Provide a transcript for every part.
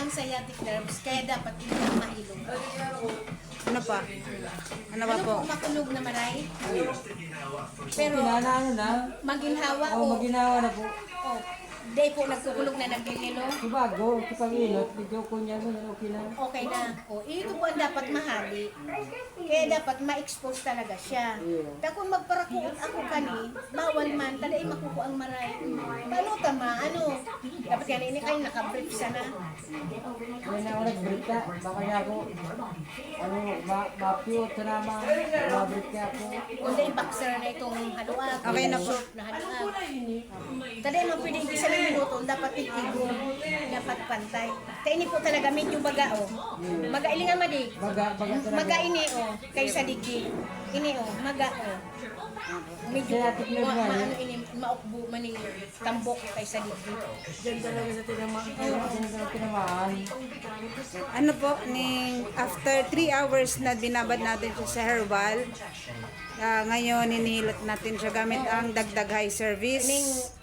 ang sciatic nerves, kaya dapat hindi mahilong. Ano pa? Ano pa Ano po? po makulog na maray? Pero Ano na? maginhawa Oo, o maginawa na po. oh, day po nagkukulog na nagkikilo, Si bago, si Pangilot, medyo kunya mo, okay na. okay na. O, ito po ang dapat mahali. Kaya dapat ma-expose talaga siya. Kaya kung magparakuot ako kani, bawal man, talay makuko ang maray. Paano tama? Ano? Dapat yan, ini kayo nakabrief sana. Kaya na ako nag-brita, baka niya ako, ma-pure sa naman, ma-brita ako. Kung day boxer na itong haluag, Okay na po. short na haluag. Talay mo pwedeng isa lang minuto, dapat itigong, dapat pantay. Kaya ini po talaga medyo baga o. Maga ili nga madi. Baga talaga. Maga ini o, kaysa digi. Ini o, maga o. Medyo Sciatic nerve nga, maano ini, maukbo mani tambok kaysa digi. Diyan talaga sa tinamaan. Diyan talaga tinamaan. Ano po, after 3 hours na binabad natin siya sa herbal, ngayon hinihilot natin siya gamit ang dagdag high service.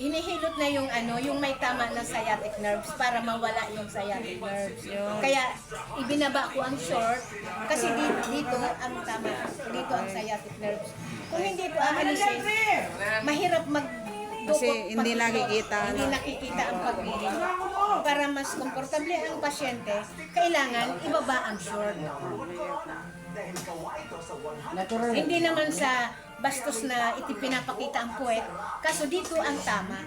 Hinihilot na yung ano, yung may tama ng sciatic nerves para mawala yung sciatic nerves. Kaya ibinaba ko ang short kasi dito ang tama, dito ang sciatic nerves. Kung hindi ito aalisin, mahirap Kasi hindi nakikita. Hindi nakikita ang pag-ihing. Para mas komportable ang pasyente, kailangan ibaba ang short. Natural. Hindi naman sa bastos na pinapakita ang puwet, kaso dito ang tama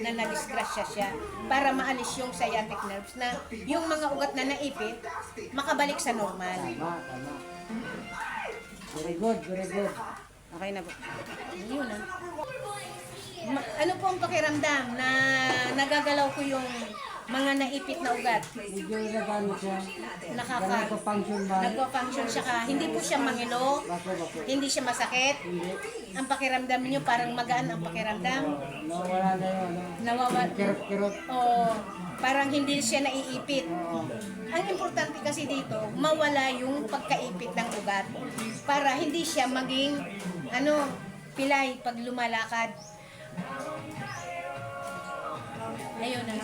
na nadisgrasya siya para maalis yung sciatic nerves na yung mga ugat na naipit, makabalik sa normal. Tama. Very good, very good. Okay na po. Yun ah. Ano po ang pakiramdam na nagagalaw ko yung mga naipit na ugat? Medyo nagano siya. Nagpa-function ba? Nagpa-function siya ka. Hindi po siya mangilo. Bako. Hindi siya masakit. Ang pakiramdam niyo parang magaan ang pakiramdam. Nawala na yun. Nawawala. Kirot-kirot. O parang hindi siya naiipit. Ang importante kasi dito, mawala yung pagkaipit ng ugat para hindi siya maging pilay pag lumalakad. Ayun na.